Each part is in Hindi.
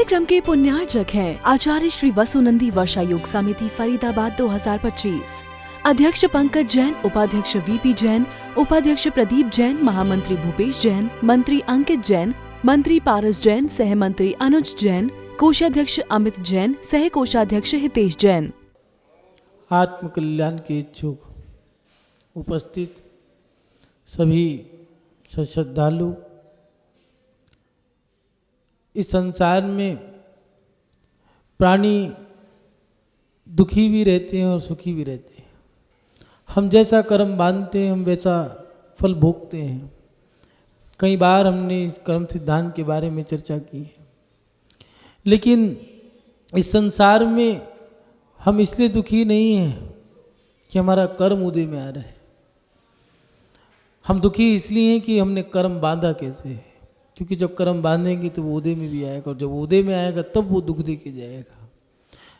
कार्यक्रम के पुण्यार्जक हैं आचार्य श्री वसुनंदी वर्षा योग समिति फरीदाबाद 2025। अध्यक्ष पंकज जैन, उपाध्यक्ष वीपी जैन, उपाध्यक्ष प्रदीप जैन, महामंत्री भूपेश जैन, मंत्री अंकित जैन, मंत्री पारस जैन, सह मंत्री अनुज जैन, कोषाध्यक्ष अमित जैन, सह कोषाध्यक्ष हितेश जैन। आत्म कल्याण के इच्छुक उपस्थित सभी श्रद्धालु, इस संसार में प्राणी दुखी भी रहते हैं और सुखी भी रहते हैं। हम जैसा कर्म बांधते हैं हम वैसा फल भोगते हैं। कई बार हमने इस कर्म सिद्धांत के बारे में चर्चा की है, लेकिन इस संसार में हम इसलिए दुखी नहीं हैं कि हमारा कर्म उदय में आ रहा है। हम दुखी इसलिए हैं कि हमने कर्म बांधा कैसे है, क्योंकि जब कर्म बांधेंगे तो वो उदय में भी आएगा, और जब उदय में आएगा तब वो दुख दे के जाएगा।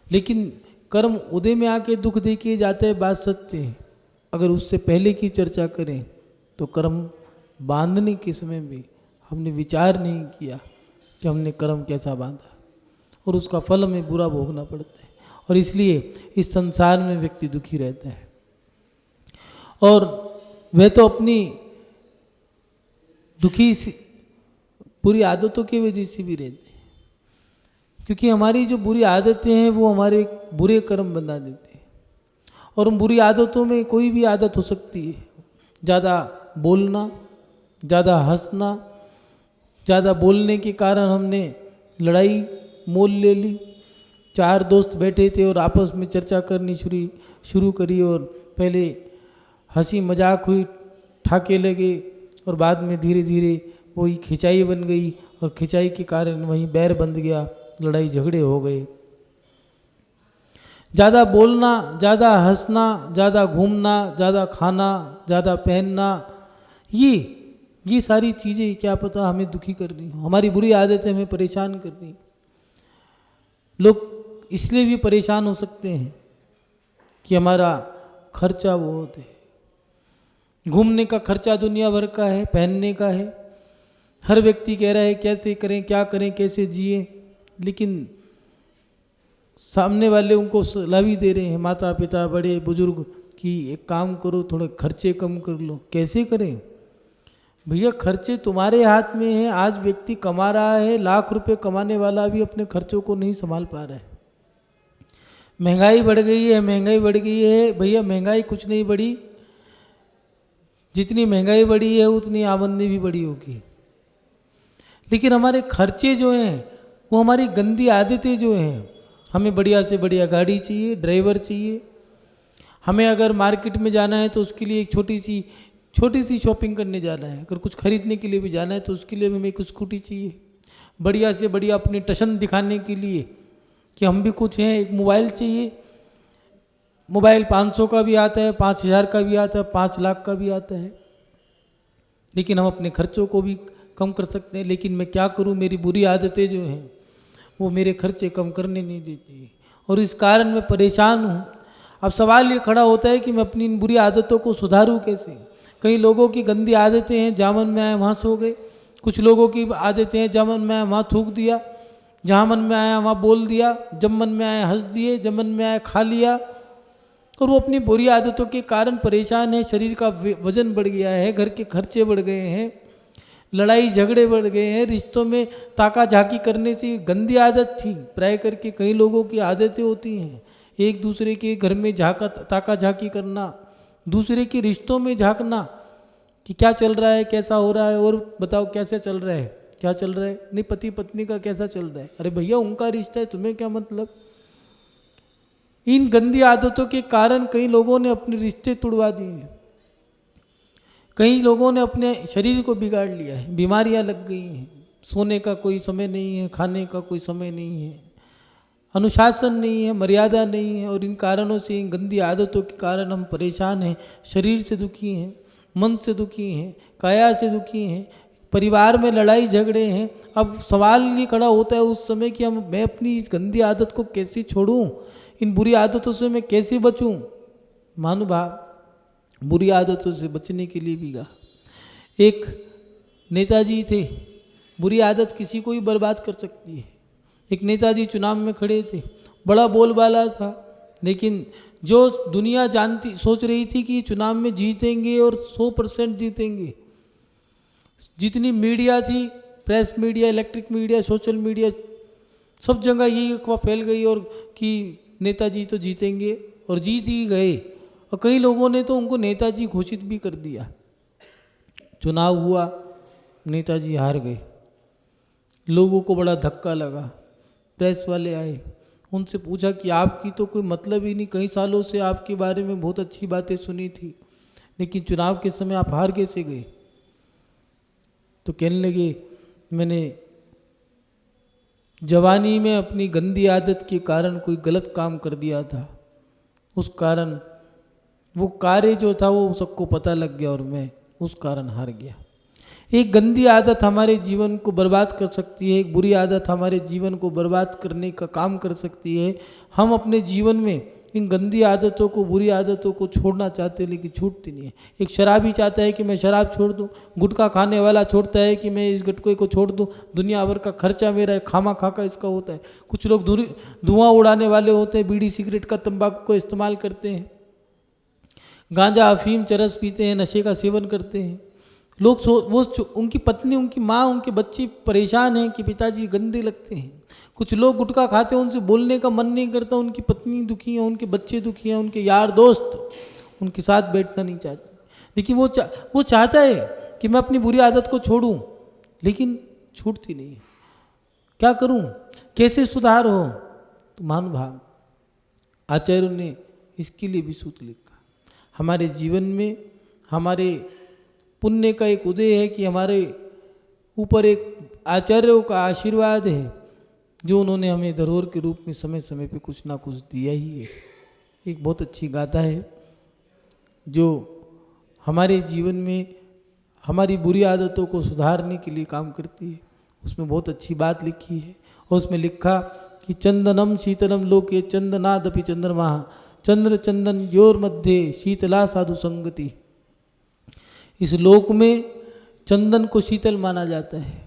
लेकिन कर्म उदय में आके दुख दे के जाता है, बात सत्य है। अगर उससे पहले की चर्चा करें तो कर्म बांधने के समय भी हमने विचार नहीं किया कि हमने कर्म कैसा बांधा, और उसका फल हमें बुरा भोगना पड़ता है। और इसलिए इस संसार में व्यक्ति दुखी रहता है, और वह तो अपनी दुखी बुरी आदतों की वजह से भी रहते हैं, क्योंकि हमारी जो बुरी आदतें हैं वो हमारे बुरे कर्म बना देते हैं। और उन बुरी आदतों में कोई भी आदत हो सकती है। ज़्यादा बोलना, ज़्यादा हंसना, ज़्यादा बोलने के कारण हमने लड़ाई मोल ले ली। चार दोस्त बैठे थे और आपस में चर्चा करनी शुरू करी, और पहले हंसी मजाक हुई, ठाके लगे, और बाद में धीरे धीरे वही खिंचाई बन गई, और खिंचाई के कारण वहीं बैर बंध गया, लड़ाई झगड़े हो गए। ज़्यादा बोलना, ज़्यादा हंसना, ज़्यादा घूमना, ज़्यादा खाना, ज़्यादा पहनना, ये सारी चीज़ें क्या पता हमें दुखी कर रही हो। हमारी बुरी आदतें हमें परेशान कर रही। लोग इसलिए भी परेशान हो सकते हैं कि हमारा खर्चा बहुत है। घूमने का खर्चा दुनिया भर का है, पहनने का है। हर व्यक्ति कह रहा है कैसे करें, क्या करें, कैसे जिए, लेकिन सामने वाले उनको सलाह भी दे रहे हैं, माता पिता बड़े बुजुर्ग, कि एक काम करो, थोड़े खर्चे कम कर लो। कैसे करें भैया? खर्चे तुम्हारे हाथ में हैं। आज व्यक्ति कमा रहा है, लाख रुपए कमाने वाला भी अपने खर्चों को नहीं संभाल पा रहा है। महंगाई बढ़ गई है, महंगाई बढ़ गई है। भैया महंगाई कुछ नहीं बढ़ी, जितनी महंगाई बढ़ी है उतनी आमदनी भी बढ़ी होगी। लेकिन हमारे खर्चे जो हैं वो हमारी गंदी आदतें जो हैं। हमें बढ़िया से बढ़िया गाड़ी चाहिए, ड्राइवर चाहिए। हमें अगर मार्केट में जाना है तो उसके लिए एक छोटी सी शॉपिंग करने जाना है। अगर कुछ खरीदने के लिए भी जाना है तो उसके लिए हमें एक स्कूटी चाहिए। बढ़िया से बढ़िया अपनी टशन दिखाने के लिए कि हम भी कुछ हैं, एक मोबाइल चाहिए। मोबाइल 500 का भी आता है, 5000 का भी आता है, 5 लाख का भी आता है। लेकिन हम अपने खर्चों को भी कम कर सकते हैं। लेकिन मैं क्या करूं, मेरी बुरी आदतें जो हैं वो मेरे खर्चे कम करने नहीं देती, और इस कारण मैं परेशान हूं। अब सवाल ये खड़ा होता है कि मैं अपनी इन बुरी आदतों को सुधारूं कैसे। कई लोगों की गंदी आदतें हैं, जहाँ मन में आया वहाँ सो गए। कुछ लोगों की आदतें हैं, जहाँ मन में आया वहाँ थूक दिया, जहाँ मन में आया वहाँ बोल दिया, जब मन में आया हंस दिए, जब मन में आया खा लिया। और वो अपनी बुरी आदतों के कारण परेशान है। शरीर का वजन बढ़ गया है, घर के खर्चे बढ़ गए हैं, लड़ाई झगड़े बढ़ गए हैं, रिश्तों में ताका झाकी करने से गंदी आदत थी। प्राय करके कई लोगों की आदतें होती हैं, एक दूसरे के घर में ताका झाकी करना, दूसरे के रिश्तों में झांकना कि क्या चल रहा है, कैसा हो रहा है, और बताओ कैसे चल रहा है, क्या चल रहा है, नहीं पति पत्नी का कैसा चल रहा है। अरे भैया उनका रिश्ता है, तुम्हें क्या मतलब। इन गंदी आदतों के कारण कई लोगों ने अपने रिश्ते तोड़वा दिए हैं। कई लोगों ने अपने शरीर को बिगाड़ लिया है, बीमारियां लग गई हैं। सोने का कोई समय नहीं है, खाने का कोई समय नहीं है, अनुशासन नहीं है, मर्यादा नहीं है। और इन कारणों से, इन गंदी आदतों के कारण हम परेशान हैं। शरीर से दुखी हैं, मन से दुखी हैं, काया से दुखी हैं, परिवार में लड़ाई झगड़े हैं। अब सवाल ये खड़ा होता है उस समय कि मैं अपनी इस गंदी आदत को कैसे छोड़ूं, इन बुरी आदतों से मैं कैसे बचूं। महानुभाव, बुरी आदतों से बचने के लिए भी कहा। एक नेताजी थे, बुरी आदत किसी को भी बर्बाद कर सकती है। एक नेताजी चुनाव में खड़े थे, बड़ा बोलबाला था, लेकिन जो दुनिया जानती सोच रही थी कि चुनाव में जीतेंगे और 100% जीतेंगे, जितनी मीडिया थी, press media, electric media, social media, सब जगह यही अफवाह फैल गई और कि नेताजी तो जीतेंगे और जीत ही गए। और कई लोगों ने तो उनको नेताजी घोषित भी कर दिया। चुनाव हुआ, नेताजी हार गए, लोगों को बड़ा धक्का लगा। प्रेस वाले आए, उनसे पूछा कि आपकी तो कोई मतलब ही नहीं, कई सालों से आपके बारे में बहुत अच्छी बातें सुनी थी, लेकिन चुनाव के समय आप हार कैसे गए? तो कहने लगे, मैंने जवानी में अपनी गंदी आदत के कारण कोई गलत काम कर दिया था, उस कारण वो कार्य जो था वो सबको पता लग गया और मैं उस कारण हार गया। एक गंदी आदत हमारे जीवन को बर्बाद कर सकती है, एक बुरी आदत हमारे जीवन को बर्बाद करने का काम कर सकती है। हम अपने जीवन में इन गंदी आदतों को, बुरी आदतों को छोड़ना चाहते हैं, लेकिन छूटती नहीं है। एक शराबी चाहता है कि मैं शराब छोड़ दूं, गुटखा खाने वाला छोड़ता है कि मैं इस गुटखे को छोड़ दूं, दुनिया भर का खर्चा मेरा है, खामा खाका इसका होता है। कुछ लोग धुआं उड़ाने वाले होते हैं, बीड़ी सिगरेट का, तंबाकू को इस्तेमाल करते हैं, गांजा अफीम चरस पीते हैं, नशे का सेवन करते हैं। लोग उनकी पत्नी, उनकी माँ, उनके बच्चे परेशान हैं कि पिताजी गंदे लगते हैं। कुछ लोग गुटखा खाते हैं, उनसे बोलने का मन नहीं करता, उनकी पत्नी दुखी है, उनके बच्चे दुखी हैं, उनके यार दोस्त उनके साथ बैठना नहीं चाहते। लेकिन वो चाहता है कि मैं अपनी बुरी आदत को छोड़ूं, लेकिन छूटती नहीं है। क्या करूं, कैसे सुधार हो? तो महानुभाव आचार्यों ने इसके लिए भी सूत्र लिखा। हमारे जीवन में हमारे पुण्य का एक उदय है कि हमारे ऊपर एक आचार्यों का आशीर्वाद है, जो उन्होंने हमें धरोहर के रूप में समय समय पे कुछ ना कुछ दिया ही है। एक बहुत अच्छी गाथा है जो हमारे जीवन में हमारी बुरी आदतों को सुधारने के लिए काम करती है। उसमें बहुत अच्छी बात लिखी है और उसमें लिखा कि चंदनम शीतलम लोके चंदनादपि चंद्रमा चंद्र चंदन योर मध्य शीतला साधु संगति। इस लोक में चंदन को शीतल माना जाता है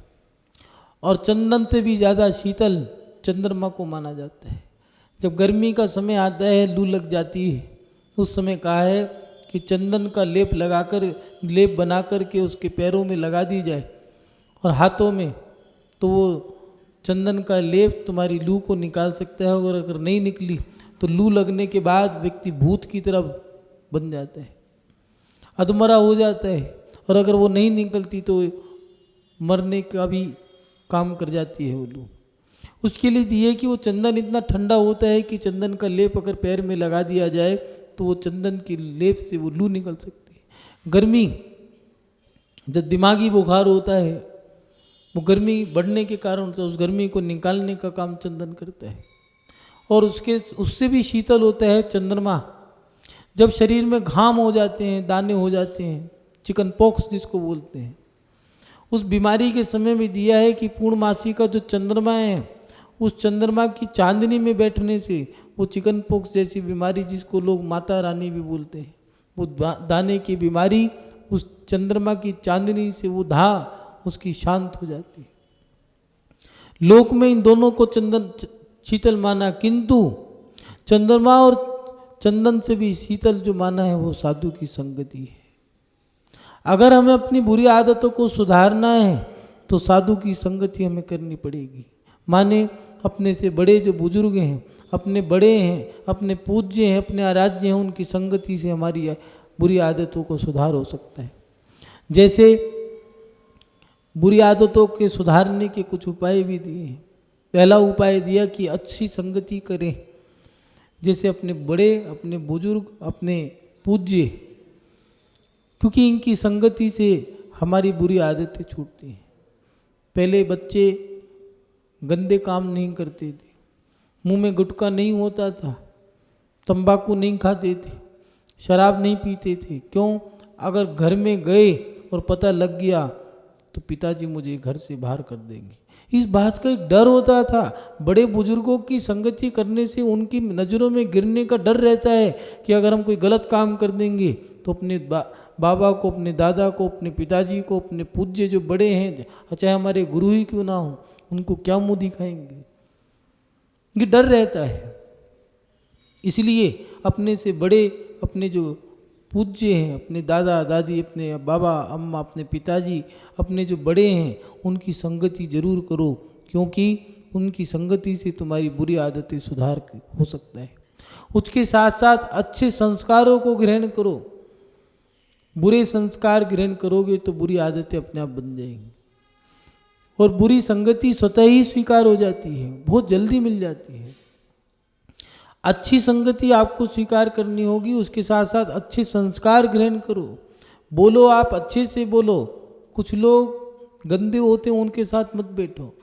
और चंदन से भी ज़्यादा शीतल चंद्रमा को माना जाता है। जब गर्मी का समय आता है, लू लग जाती है, उस समय कहा है कि चंदन का लेप बना कर के उसके पैरों में लगा दी जाए और हाथों में, तो वो चंदन का लेप तुम्हारी लू को निकाल सकता है। और अगर नहीं निकली तो लू लगने के बाद व्यक्ति भूत की तरह बन जाता है, अधमरा हो जाता है। और अगर वो नहीं निकलती तो मरने का भी काम कर जाती है वो लू। उसके लिए ये कि वो चंदन इतना ठंडा होता है कि चंदन का लेप अगर पैर में लगा दिया जाए तो वो चंदन के लेप से वो लू निकल सकती है। गर्मी, जब दिमागी बुखार होता है, वो गर्मी बढ़ने के कारण से उस गर्मी को निकालने का काम चंदन करता है। और उससे भी शीतल होता है चंद्रमा। जब शरीर में घाम हो जाते हैं, दाने हो जाते हैं, चिकन पॉक्स जिसको बोलते हैं, उस बीमारी के समय में दिया है कि पूर्णमासी का जो चंद्रमा है, उस चंद्रमा की चांदनी में बैठने से वो चिकन पॉक्स जैसी बीमारी, जिसको लोग माता रानी भी बोलते हैं, वो दाने की बीमारी उस चंद्रमा की चांदनी से वो उसकी शांत हो जाती है। लोक में इन दोनों को चंदन शीतल माना, किंतु चंद्रमा और चंदन से भी शीतल जो माना है वो साधु की संगति है। अगर हमें अपनी बुरी आदतों को सुधारना है तो साधु की संगति हमें करनी पड़ेगी। माने अपने से बड़े जो बुजुर्ग हैं, अपने बड़े हैं, अपने पूज्य हैं, अपने आराध्य हैं, उनकी संगति से हमारी बुरी आदतों को सुधार हो सकता है। जैसे बुरी आदतों के सुधारने के कुछ उपाय भी दिए हैं। पहला उपाय दिया कि अच्छी संगति करें, जैसे अपने बड़े, अपने बुजुर्ग, अपने पूज्य, क्योंकि इनकी संगति से हमारी बुरी आदतें छूटती हैं। पहले बच्चे गंदे काम नहीं करते थे, मुंह में गुटखा नहीं होता था, तंबाकू नहीं खाते थे, शराब नहीं पीते थे। क्यों? अगर घर में गए और पता लग गया तो पिताजी मुझे घर से बाहर कर देंगे। इस बात का एक डर होता था। बड़े बुजुर्गों की संगति करने से उनकी नज़रों में गिरने का डर रहता है कि अगर हम कोई गलत काम कर देंगे तो अपने बाबा को, अपने दादा को, अपने पिताजी को, अपने पूज्य जो बड़े हैं, चाहे हमारे गुरु ही क्यों ना हो, उनको क्या मुँह दिखाएंगे। ये डर रहता है। इसलिए अपने से बड़े, अपने जो पूज्य हैं, अपने दादा दादी, अपने बाबा अम्मा, अपने पिताजी, अपने जो बड़े हैं उनकी संगति जरूर करो, क्योंकि उनकी संगति से तुम्हारी बुरी आदतें सुधार हो सकता है। उसके साथ साथ अच्छे संस्कारों को ग्रहण करो। बुरे संस्कार ग्रहण करोगे तो बुरी आदतें अपने आप बन जाएंगी, और बुरी संगति स्वतः ही स्वीकार हो जाती है, बहुत जल्दी मिल जाती है। अच्छी संगति आपको स्वीकार करनी होगी, उसके साथ साथ अच्छे संस्कार ग्रहण करो। बोलो, आप अच्छे से बोलो। कुछ लोग गंदे होते हैं, उनके साथ मत बैठो।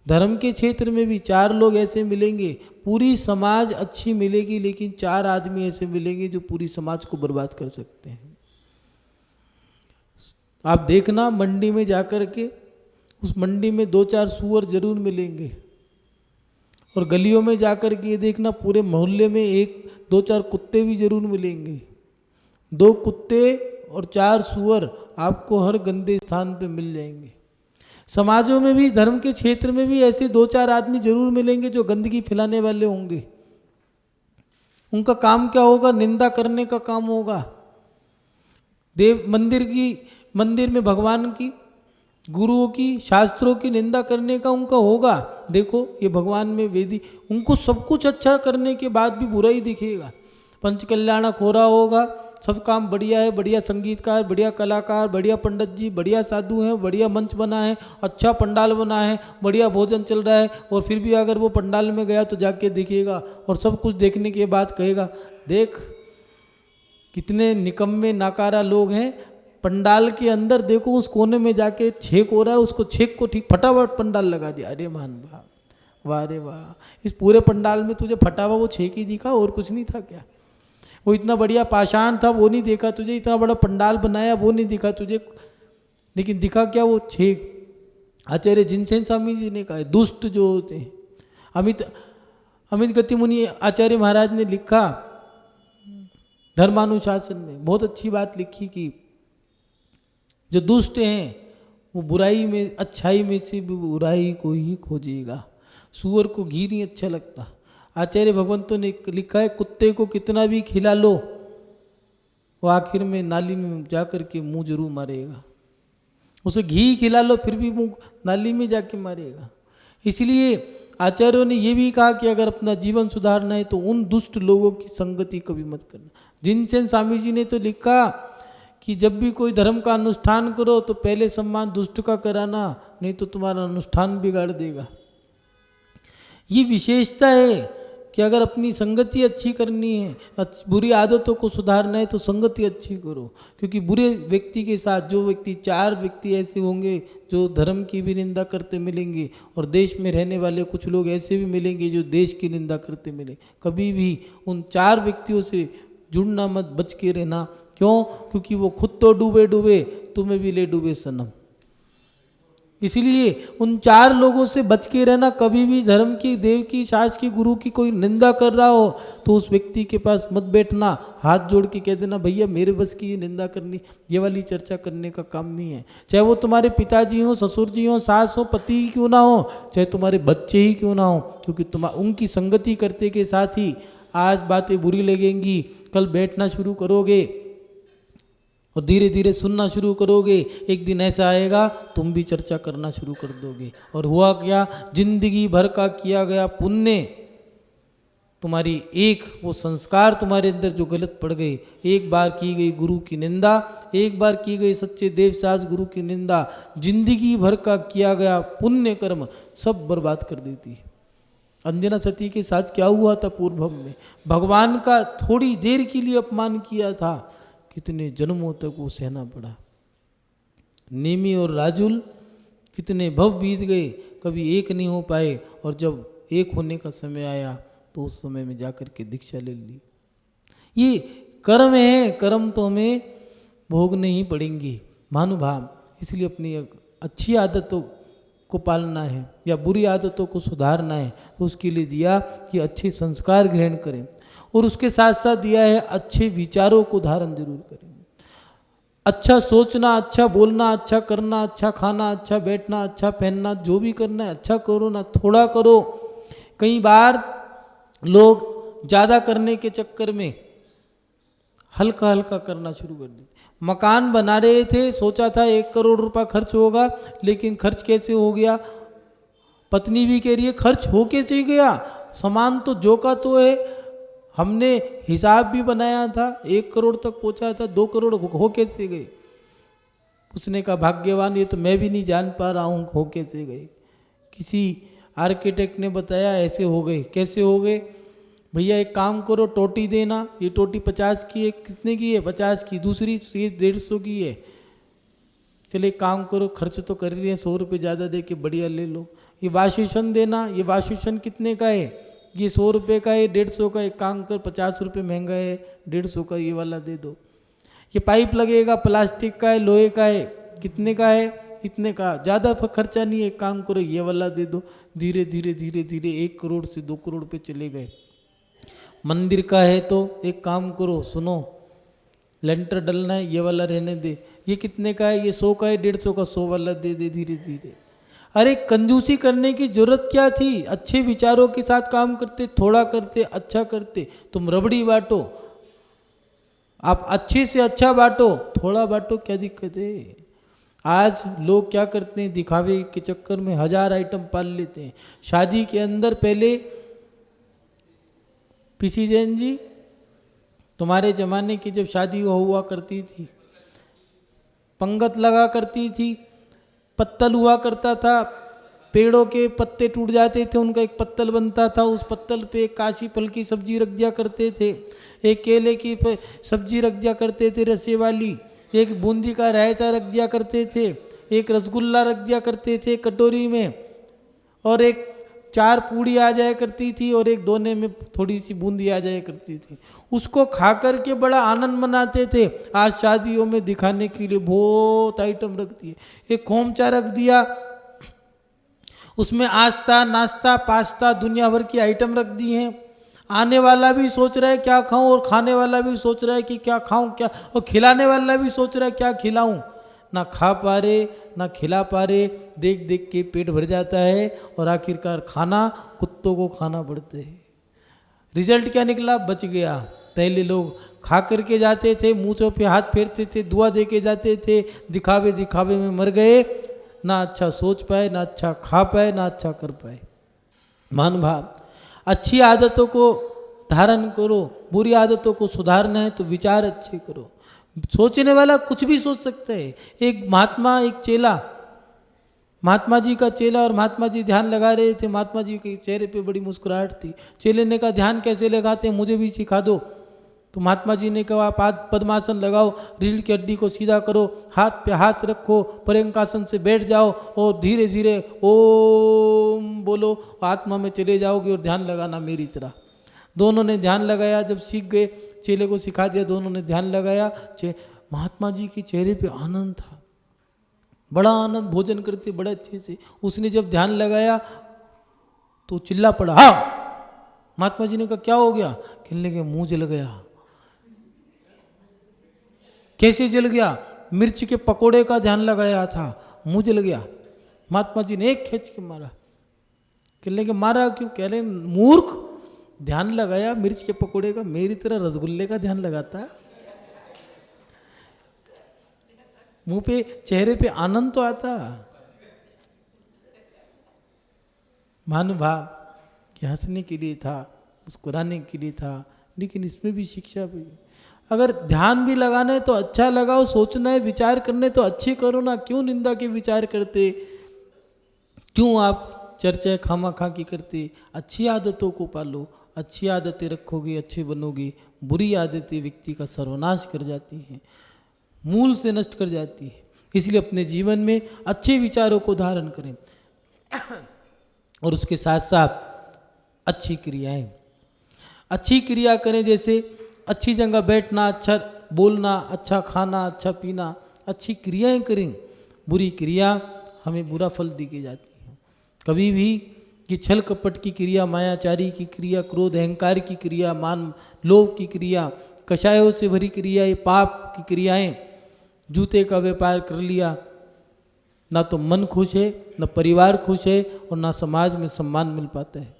धर्म के क्षेत्र में भी 4 लोग ऐसे मिलेंगे, पूरी समाज अच्छी मिलेगी, लेकिन 4 आदमी ऐसे मिलेंगे जो पूरी समाज को बर्बाद कर सकते हैं। आप देखना, मंडी में जाकर के उस मंडी में 2-4 सूअर जरूर मिलेंगे, और गलियों में जाकर के ये देखना, पूरे मोहल्ले में 1-2-4 कुत्ते भी जरूर मिलेंगे। 2 कुत्ते और 4 सूअर आपको हर गंदे स्थान पे मिल जाएंगे। समाजों में भी, धर्म के क्षेत्र में भी ऐसे 2-4 आदमी जरूर मिलेंगे जो गंदगी फैलाने वाले होंगे। उनका काम क्या होगा? निंदा करने का काम होगा। मंदिर में भगवान की, गुरुओं की, शास्त्रों की निंदा करने का उनका होगा। देखो, ये भगवान में वेदी, उनको सब कुछ अच्छा करने के बाद भी बुरा ही दिखेगा। पंचकल्याणक हो रहा होगा, सब काम बढ़िया है, बढ़िया संगीतकार, बढ़िया कलाकार, बढ़िया पंडित जी, बढ़िया साधु हैं, बढ़िया मंच बना है, अच्छा पंडाल बना है, बढ़िया भोजन चल रहा है, और फिर भी अगर वो पंडाल में गया तो जाके देखिएगा, और सब कुछ देखने के बाद कहेगा, देख कितने निकम्मे नाकारा लोग हैं। पंडाल के अंदर देखो, उस कोने में जाके छेक हो रहा है, उसको छेक को ठीक फटाफट पंडाल लगा दिया। अरे मान वाह, वाह रे वाह, इस पूरे पंडाल में तुझे फटा हुआ वो छेक ही दिखा, और कुछ नहीं था क्या? वो इतना बढ़िया पाषाण था वो नहीं देखा तुझे, इतना बड़ा पंडाल बनाया वो नहीं दिखा तुझे, लेकिन दिखा क्या? वो छेक। आचार्य जिनसेन स्वामी जी ने कहा, दुष्ट जो होते हैं, अमित गति मुनि आचार्य महाराज ने लिखा धर्मानुशासन में, बहुत अच्छी बात लिखी कि जो दुष्ट हैं वो बुराई में, अच्छाई में से भी बुराई को ही खोजेगा। सूअर को घी नहीं अच्छा लगता। आचार्य भगवंतों ने लिखा है, कुत्ते को कितना भी खिला लो वो आखिर में नाली में जा कर के मुँह जरूर मारेगा। उसे घी खिला लो फिर भी मुँह नाली में जाके मारेगा। इसलिए आचार्यों ने ये भी कहा कि अगर अपना जीवन सुधारना है तो उन दुष्ट लोगों की संगति कभी मत करना। जिनसेन स्वामी जी ने तो लिखा कि जब भी कोई धर्म का अनुष्ठान करो तो पहले सम्मान दुष्ट का कराना, नहीं तो तुम्हारा अनुष्ठान बिगाड़ देगा। ये विशेषता है कि अगर अपनी संगति अच्छी करनी है, बुरी आदतों को सुधारना है तो संगति अच्छी करो। क्योंकि बुरे व्यक्ति के साथ जो व्यक्ति, 4 व्यक्ति ऐसे होंगे जो धर्म की भी निंदा करते मिलेंगे, और देश में रहने वाले कुछ लोग ऐसे भी मिलेंगे जो देश की निंदा करते मिले। कभी भी उन 4 व्यक्तियों से जुड़ना मत, बच के रहना। क्यों? क्योंकि वो खुद तो डूबे डूबे, तुम्हें भी ले डूबे सनम। इसलिए उन 4 लोगों से बच के रहना। कभी भी धर्म की, देव की, शास्त्र की, गुरु की कोई निंदा कर रहा हो तो उस व्यक्ति के पास मत बैठना। हाथ जोड़ के कह देना, भैया मेरे बस की ये निंदा करनी, ये वाली चर्चा करने का काम नहीं है। चाहे वो तुम्हारे पिताजी हो, ससुर जी हो, सास हो, पति ही क्यों ना हो, चाहे तुम्हारे बच्चे ही क्यों ना हो, क्योंकि उनकी संगति करते के साथ ही आज बातें बुरी लगेंगी, कल बैठना शुरू करोगे और धीरे धीरे सुनना शुरू करोगे। एक दिन ऐसा आएगा तुम भी चर्चा करना शुरू कर दोगे। और हुआ क्या? जिंदगी भर का किया गया पुण्य, तुम्हारी एक वो संस्कार तुम्हारे अंदर जो गलत पड़ गए, एक बार की गई गुरु की निंदा, एक बार की गई सच्चे देवसास गुरु की निंदा, जिंदगी भर का किया गया पुण्य कर्म सब बर्बाद कर देती है। अंजना सती के साथ क्या हुआ था पूर्वभव में? भगवान का थोड़ी देर के लिए अपमान किया था, कितने जन्मों तक वो सहना पड़ा। नेमी और राजुल कितने भव बीत गए, कभी एक नहीं हो पाए, और जब एक होने का समय आया तो उस समय में जाकर के दीक्षा ले ली। ये कर्म है, कर्म तो हमें भोगने ही पड़ेंगी महानुभाव। इसलिए अपनी अच्छी आदतों को पालना है या बुरी आदतों को सुधारना है तो उसके लिए दिया कि अच्छे संस्कार ग्रहण करें, और उसके साथ साथ दिया है अच्छे विचारों को धारण जरूर करें। अच्छा सोचना, अच्छा बोलना, अच्छा करना, अच्छा खाना, अच्छा बैठना, अच्छा पहनना, जो भी करना है अच्छा करो ना, थोड़ा करो। कई बार लोग ज़्यादा करने के चक्कर में हल्का हल्का करना शुरू कर देते। मकान बना रहे थे, सोचा था 1 करोड़ रुपया खर्च होगा, लेकिन खर्च कैसे हो गया? पत्नी भी कह रही है खर्च हो कैसे गया, सामान तो जो का तो है, हमने हिसाब भी बनाया था, 1 करोड़ तक पहुंचा था, 2 करोड़ हो कैसे गए? उसने कहा भाग्यवान, ये तो मैं भी नहीं जान पा रहा हूँ हो कैसे गए। किसी आर्किटेक्ट ने बताया ऐसे हो गए। कैसे हो गए? भैया एक काम करो, टोटी देना, ये टोटी 50 की है, कितने की है? 50 की। दूसरी ये 150 की है। चले एक काम करो, खर्च तो कर रही है, 100 रुपये ज़्यादा दे के बढ़िया ले लो। ये वाशेशन देना, ये वाशेशन कितने का है? ये 100 रुपये का है, 150 का। एक काम कर, 50 रुपये महंगा है, 150 का ये वाला दे दो। ये पाइप लगेगा, प्लास्टिक का है, लोहे का है, कितने का है? इतने का। ज़्यादा खर्चा नहीं है, एक काम करो ये वाला दे दो। धीरे धीरे धीरे धीरे 1 करोड़ से 2 करोड़ पे चले गए। मंदिर का है तो एक काम करो, सुनो, लेंटर डलना है, ये वाला रहने दे। ये कितने का है? ये 100 का है, 150 का, 100 वाला दे दे। धीरे धीरे। अरे कंजूसी करने की जरूरत क्या थी? अच्छे विचारों के साथ काम करते, थोड़ा करते, अच्छा करते। तुम रबड़ी बांटो, आप अच्छे से अच्छा बांटो, थोड़ा बांटो, क्या दिक्कत है? आज लोग क्या करते हैं, दिखावे के चक्कर में 1000 आइटम पाल लेते हैं। शादी के अंदर पहले, पीसी जैन जी, तुम्हारे ज़माने की जब शादी हुआ करती थी, पंगत लगा करती थी, पत्तल हुआ करता था, पेड़ों के पत्ते टूट जाते थे, उनका एक पत्तल बनता था, उस पत्तल पे एक काशी फल की सब्जी रख दिया करते थे, एक केले की सब्जी रख दिया करते थे रसे वाली, एक बूंदी का रायता रख दिया करते थे, एक रसगुल्ला रख दिया करते थे कटोरी में, और एक 4 पूड़ी आ जाया करती थी, और एक दोने में थोड़ी सी बूंदी आ जाया करती थी। उसको खा कर के बड़ा आनंद मनाते थे। आज शादियों में दिखाने के लिए बहुत आइटम रख दिए। एक खोमचा रख दिया, उसमें आस्ता नाश्ता पास्ता दुनिया भर की आइटम रख दी हैं। आने वाला भी सोच रहा है क्या खाऊं, और खाने वाला भी सोच रहा है कि क्या खाऊं क्या, और खिलाने वाला भी सोच रहा है क्या खिलाऊं। ना खा पा रहे, ना खिला पा रहे, देख देख के पेट भर जाता है, और आखिरकार खाना कुत्तों को खाना पड़ते है। रिजल्ट क्या निकला? बच गया। पहले लोग खा करके जाते थे, मूँछों पे हाथ फेरते थे, दुआ दे के जाते थे, दिखावे दिखावे में मर गए। ना अच्छा सोच पाए, ना अच्छा खा पाए, ना अच्छा कर पाए। महानुभाव, अच्छी आदतों को धारण करो, बुरी आदतों को सुधारना है तो विचार अच्छे करो। सोचने वाला कुछ भी सोच सकता है। एक महात्मा, एक चेला, महात्मा जी का चेला और महात्मा जी ध्यान लगा रहे थे। महात्मा जी के चेहरे पे बड़ी मुस्कुराहट थी। चेले ने कहा ध्यान कैसे लगाते हैं, मुझे भी सिखा दो। तो महात्मा जी ने कहा पद्मासन लगाओ, रीढ़ की हड्डी को सीधा करो, हाथ पे हाथ रखो, पर्यंकासन से बैठ जाओ, और धीरे धीरे ओम बोलो, आत्मा में चले जाओगे और ध्यान लगाना मेरी तरह। दोनों ने ध्यान लगाया। जब सीख गए, चेले को सिखा दिया, दोनों ने ध्यान लगाया। महात्मा जी के चेहरे पे आनंद था, बड़ा आनंद, भोजन करते बड़े अच्छे से। उसने जब ध्यान लगाया तो चिल्ला पड़ा, हाँ। महात्मा जी ने कहा क्या हो गया? कहने लगे मुंह जल गया। कैसे जल गया? मिर्च के पकोड़े का ध्यान लगाया था, मुंह जल गया। महात्मा जी ने एक खींच के मारा। कहने लगे मारा क्यों? कह रहे मूर्ख, ध्यान लगाया मिर्च के पकोड़े का, मेरी तरह रसगुल्ले का ध्यान लगाता। मुंह पे, चेहरे पे आनंद तो आता। महानुभाव, कि हंसने के लिए था, मुस्कुराने के लिए था, लेकिन इसमें भी शिक्षा भी। अगर ध्यान भी लगाना है तो अच्छा लगाओ, सोचना है, विचार करने तो अच्छे करो ना। क्यों निंदा के विचार करते, क्यों आप चर्चा खामा खा की करते? अच्छी आदतों को पालो, अच्छी आदतें रखोगे, अच्छे बनोगे। बुरी आदतें व्यक्ति का सर्वनाश कर जाती हैं, मूल से नष्ट कर जाती है। इसलिए अपने जीवन में अच्छे विचारों को धारण करें, और उसके साथ साथ अच्छी क्रियाएं, अच्छी क्रिया करें। जैसे अच्छी जगह बैठना, अच्छा बोलना, अच्छा खाना, अच्छा पीना, अच्छी क्रियाएं करें। बुरी क्रिया हमें बुरा फल दी के जाती है। कभी भी कि छल कपट की क्रिया, मायाचारी की क्रिया, क्रोध अहंकार की क्रिया, मान लोभ की क्रिया, कषायों से भरी क्रिया, ये पाप की क्रियाएं, जूते का व्यापार कर लिया, ना तो मन खुश है, ना परिवार खुश है, और ना समाज में सम्मान मिल पाता है।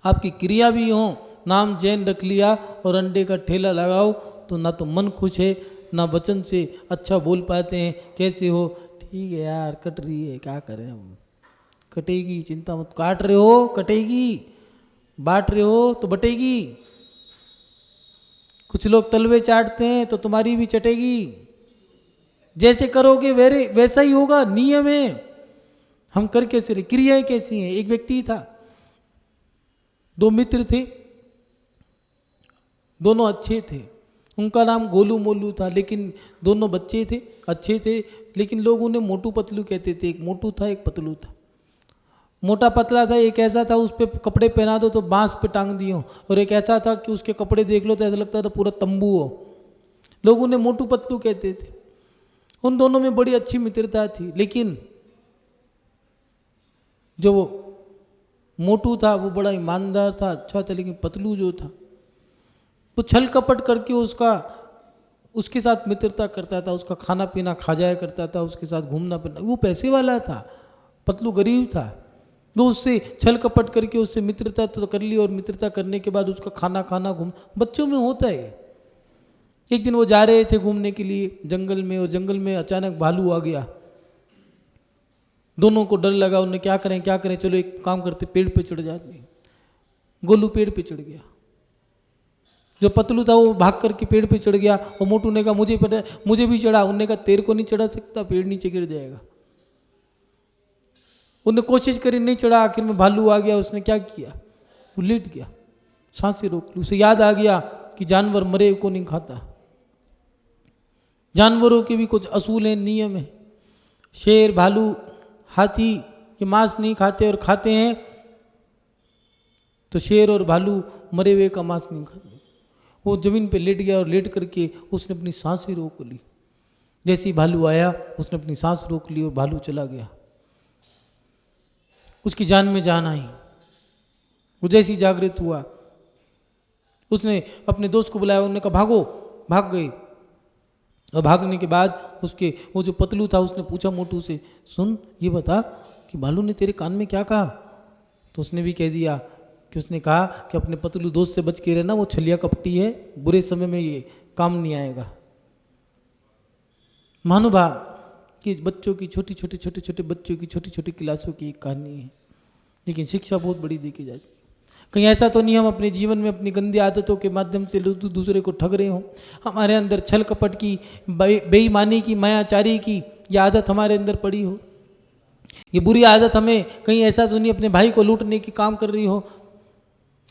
आपकी क्रिया भी हो, नाम जैन रख लिया और अंडे का ठेला लगाओ, तो ना तो मन खुश है, ना वचन से अच्छा बोल पाते हैं। कैसे हो? ठीक है यार, कट रही है, क्या करें हम, कटेगी, चिंता मत। काट रहे हो कटेगी, बांट रहे हो तो बटेगी। कुछ लोग तलवे चाटते हैं तो तुम्हारी भी चटेगी। जैसे करोगे वैसा ही होगा, नियम है। हम कर कैसे रहे, क्रियाएं कैसी हैं। एक व्यक्ति था, दो मित्र थे, दोनों अच्छे थे, उनका नाम गोलू मोलू था, लेकिन दोनों बच्चे थे, अच्छे थे, लेकिन लोग उन्हें मोटू पतलू कहते थे। एक मोटू था, एक पतलू था। मोटा पतला था, एक ऐसा था उस पर कपड़े पहना दो तो बांस पे टांग दियो, और एक ऐसा था कि उसके कपड़े देख लो तो ऐसा लगता था पूरा तंबू हो। लोग उन्हें मोटू पतलू कहते थे। उन दोनों में बड़ी अच्छी मित्रता थी, लेकिन जो वो मोटू था वो बड़ा ईमानदार था, अच्छा था, लेकिन पतलू जो था वो छल कपट करके उसके साथ मित्रता करता था, उसका खाना पीना खा जाया करता था, उसके साथ घूमना फिरना। वो पैसे वाला था, पतलू गरीब था। वो उससे छल कपट करके उससे मित्रता तो कर ली, और मित्रता करने के बाद उसका खाना खाना घूम, बच्चों में होता है। एक दिन वो जा रहे थे घूमने के लिए जंगल में, और जंगल में अचानक भालू आ गया। दोनों को डर लगा, उन्हें क्या करें, चलो एक काम करते, पेड़ पे चढ़ जाते हैं। गोलू पेड़ पे चढ़ गया, जो पतलू था वो भाग करके पेड़ पे चढ़ गया, और मोटू ने कहा मुझे पता है, मुझे भी चढ़ा। उन्होंने कहा तेरे को नहीं चढ़ा सकता, पेड़ नीचे गिर जाएगा। उन्हें कोशिश करी, नहीं चढ़ा। आखिर में भालू आ गया, उसने क्या किया, वो लेट गया, सांसें रोक ली। उसे याद आ गया कि जानवर मरे को नहीं खाता, जानवरों के भी कुछ असूल हैं, नियम है। शेर, भालू, हाथी ये मांस नहीं खाते, और खाते हैं तो शेर और भालू मरे हुए का मांस नहीं खाते। वो जमीन पे लेट गया, और लेट करके उसने अपनी सांसें रोक ली। जैसे ही भालू आया उसने अपनी सांस रोक ली, और भालू चला गया। उसकी जान में जान आई। वो जैसे ही जागृत हुआ, उसने अपने दोस्त को बुलाया, उन्होंने कहा भागो। भाग गए, और भागने के बाद उसके वो जो पतलू था उसने पूछा मोटू से, सुन ये बता कि भालू ने तेरे कान में क्या कहा? तो उसने भी कह दिया कि उसने कहा कि अपने पतलू दोस्त से बच के रहना, वो छलिया कपटी है, बुरे समय में ये काम नहीं आएगा। महानुभाव कि बच्चों की छोटे छोटे बच्चों की छोटी छोटी क्लासों की एक कहानी है, लेकिन शिक्षा बहुत बड़ी देखी जाती है। कहीं ऐसा तो नहीं हम अपने जीवन में अपनी गंदी आदतों के माध्यम से दूसरे को ठग रहे हों, हमारे अंदर छल कपट की, बेईमानी की, मायाचारी की ये आदत हमारे अंदर पड़ी हो। ये बुरी आदत हमें कहीं ऐसा तो नहीं अपने भाई को लूटने की काम कर रही हो,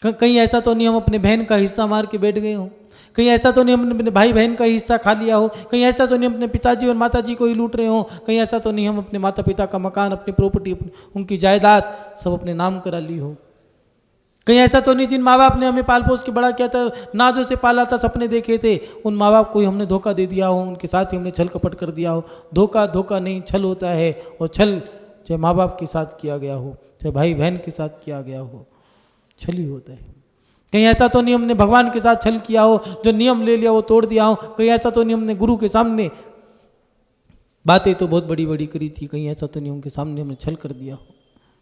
कहीं ऐसा तो नहीं हम अपने बहन का हिस्सा मार के बैठ गए हों, कहीं ऐसा तो नहीं हम अपने भाई बहन का हिस्सा खा लिया हो, कहीं ऐसा तो नहीं अपने पिताजी और माताजी को ही लूट रहे हो, कहीं ऐसा तो नहीं हम अपने माता पिता का मकान, अपनी प्रॉपर्टी, उनकी जायदाद सब अपने नाम करा ली हो, कहीं ऐसा तो नहीं जिन माँ बाप ने हमें पाल पोस के बड़ा किया था, नाजों से पाला था, सपने देखे थे, उन माँ बाप को ही हमने धोखा दे दिया हो, उनके साथ ही हमने छल कपट कर दिया हो। धोखा नहीं, छल होता है, और छल चाहे माँ बाप के साथ किया गया हो, चाहे भाई बहन के साथ किया गया हो, छल ही होता है। कहीं ऐसा तो नहीं हमने भगवान के साथ छल किया हो, जो नियम ले लिया वो तोड़ दिया हो, कहीं ऐसा तो नहीं हमने गुरु के सामने बातें तो बहुत बड़ी बड़ी करी थी, कहीं ऐसा तो नहीं उनके सामने हमने छल कर दिया हो।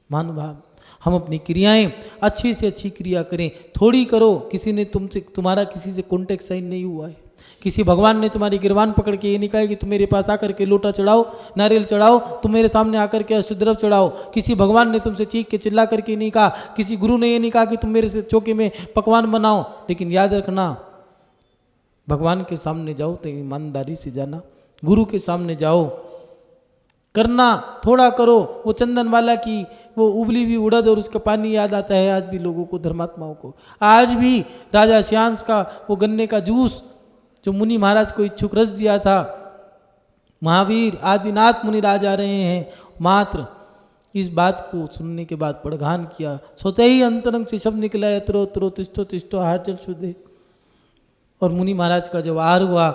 महानुभाव हम अपनी क्रियाएं अच्छी से अच्छी क्रिया करें, थोड़ी करो। किसी ने तुम्हारा किसी से कॉन्टेक्ट साइन नहीं हुआ है, किसी भगवान ने तुम्हारी गिरवान पकड़ के ये नहीं कहा कि तुम मेरे पास आकर के लोटा चढ़ाओ, नारियल चढ़ाओ, तुम मेरे सामने आकर के अष्टद्रव्य चढ़ाओ। किसी भगवान ने तुमसे चीख के चिल्ला करके नहीं कहा, किसी गुरु ने ये नहीं कहा कि तुम मेरे से चौके में पकवान बनाओ। लेकिन याद रखना, भगवान के सामने जाओ तो ईमानदारी से जाना, गुरु के सामने जाओ, करना थोड़ा करो। वो चंदन वाला की वो उबली हुई उड़द और उसका पानी याद आता है आज भी लोगों को, धर्मात्माओं को। आज भी राजा श्यांस का वो गन्ने का जूस जो मुनि महाराज को इच्छुक रस दिया था, महावीर आदिनाथ मुनि राज आ रहे हैं, मात्र इस बात को सुनने के बाद पड़घान किया, सोते ही अंतरंग से शब्द निकला, यत्रो त्रो तिष्ठो तिष्ठो आहार जल शुद्धे। और मुनि महाराज का जब आहार हुआ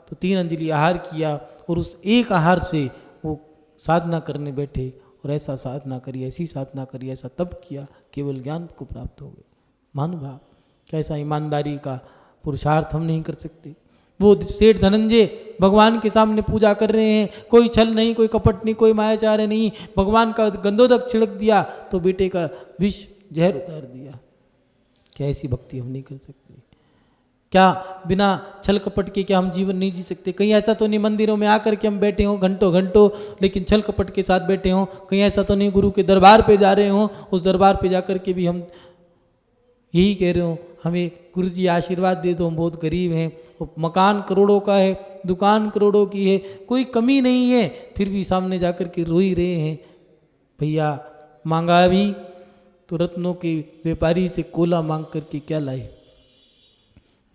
तो 3 अंजलि आहार किया, और उस एक आहार से वो साधना करने बैठे, और ऐसा साधना करी, ऐसी साधना करी, ऐसा तब किया, केवल ज्ञान को प्राप्त हो गए। महानुभाव कैसा ईमानदारी का पुरुषार्थ हम नहीं कर सकते। वो सेठ धनंजय भगवान के सामने पूजा कर रहे हैं, कोई छल नहीं, कोई कपट नहीं, कोई मायाचार नहीं, भगवान का गंधोदक छिड़क दिया तो बेटे का विष जहर उतार दिया। क्या ऐसी भक्ति हम नहीं कर सकते? क्या बिना छल कपट के क्या हम जीवन नहीं जी सकते? कहीं ऐसा तो नहीं मंदिरों में आकर के हम बैठे हों घंटों घंटों लेकिन छल कपट के साथ बैठे हों? कहीं ऐसा तो नहीं गुरु के दरबार पे जा रहे हों, उस दरबार पे जाकर के भी हम यही कह रहे हो हमें गुरु जी आशीर्वाद दे दो, हम बहुत गरीब हैं, मकान करोड़ों का है, दुकान करोड़ों की है, कोई कमी नहीं है, फिर भी सामने जाकर के रो ही रहे हैं? भैया मांगा भी तो रत्नों के व्यापारी से कोला मांग करके क्या लाए?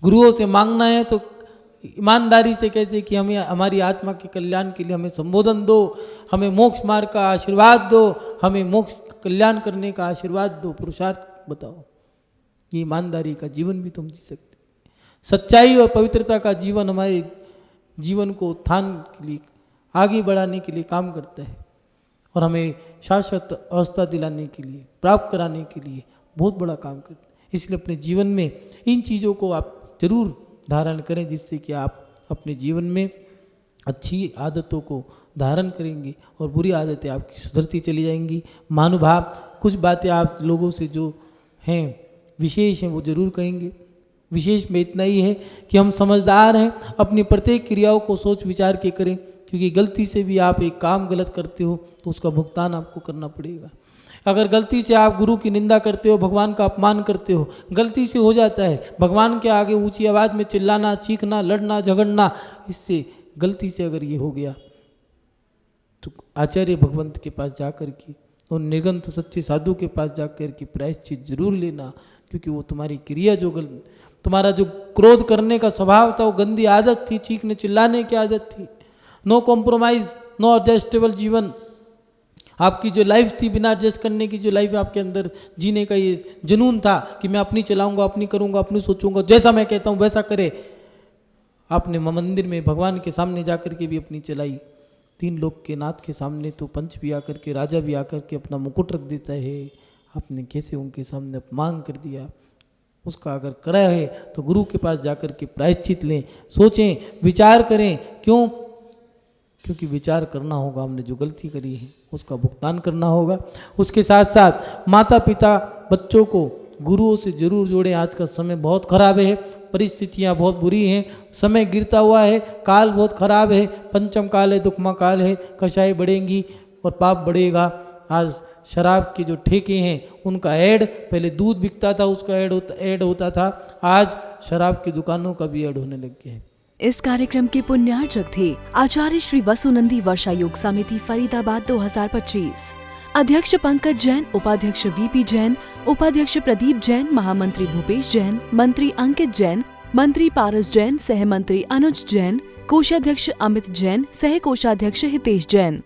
गुरुओं से मांगना है तो ईमानदारी से कहते कि हमें हमारी आत्मा के कल्याण के लिए हमें संबोधन दो, हमें मोक्ष मार्ग का आशीर्वाद दो, हमें मोक्ष कल्याण करने का आशीर्वाद दो, पुरुषार्थ बताओ। ये ईमानदारी का जीवन भी तुम जी सकते। सच्चाई और पवित्रता का जीवन हमारे जीवन को उत्थान के लिए आगे बढ़ाने के लिए काम करता है और हमें शाश्वत अवस्था दिलाने के लिए, प्राप्त कराने के लिए बहुत बड़ा काम करता है। इसलिए अपने जीवन में इन चीज़ों को आप जरूर धारण करें, जिससे कि आप अपने जीवन में अच्छी आदतों को धारण करेंगे और बुरी आदतें आपकी सुधरती चली जाएंगी। महानुभाव कुछ बातें आप लोगों से जो हैं विशेष हैं वो जरूर कहेंगे। विशेष में इतना ही है कि हम समझदार हैं, अपनी प्रत्येक क्रियाओं को सोच विचार के करें, क्योंकि गलती से भी आप एक काम गलत करते हो तो उसका भुगतान आपको करना पड़ेगा। अगर गलती से आप गुरु की निंदा करते हो, भगवान का अपमान करते हो, गलती से हो जाता है, भगवान के आगे ऊंची आवाज़ में चिल्लाना, चीखना, लड़ना, झगड़ना, इससे गलती से अगर ये हो गया तो आचार्य भगवंत के पास जा कर के और निर्गंत सच्चे साधु के पास जा कर के प्रायश्चित जरूर लेना, क्योंकि वो तुम्हारी क्रिया जो तुम्हारा जो क्रोध करने का स्वभाव था, वो गंदी आदत थी, चीखने चिल्लाने की आदत थी, नो कॉम्प्रोमाइज, नो एडजस्टेबल जीवन, आपकी जो लाइफ थी बिना एडजस्ट करने की जो लाइफ आपके अंदर जीने का ये जुनून था कि मैं अपनी चलाऊंगा, अपनी करूंगा, अपनी सोचूंगा, जैसा मैं कहता हूँ वैसा करे। आपने मंदिर में भगवान के सामने जाकर के भी अपनी चलाई, तीन लोग के नाथ के सामने तो पंच भी आकर के, राजा भी आकर के अपना मुकुट रख देता है, आपने कैसे उनके सामने अपमान कर दिया। उसका अगर करा है तो गुरु के पास जाकर के प्रायश्चित लें, सोचें, विचार करें। क्यों? क्योंकि विचार करना होगा, हमने जो गलती करी है उसका भुगतान करना होगा। उसके साथ साथ माता पिता बच्चों को गुरुओं से जरूर जोड़ें। आज का समय बहुत खराब है, परिस्थितियां बहुत बुरी हैं, समय गिरता हुआ है, काल बहुत खराब है, पंचम काल है, दुखमा काल है, कषाय बढ़ेंगी और पाप बढ़ेगा। आज शराब के जो ठेके हैं उनका ऐड, पहले दूध बिकता था उसका ऐड होता था, आज शराब की दुकानों का भी ऐड होने लग गया है। इस कार्यक्रम के पुण्यार्चक थे आचार्य श्री वसुनंदी वर्षा योग समिति फरीदाबाद 2025, अध्यक्ष पंकज जैन, उपाध्यक्ष वीपी जैन, उपाध्यक्ष प्रदीप जैन, महामंत्री भूपेश जैन, मंत्री अंकित जैन, मंत्री पारस जैन, सह मंत्री अनुज जैन, कोषाध्यक्ष अमित जैन, सह कोषाध्यक्ष हितेश जैन।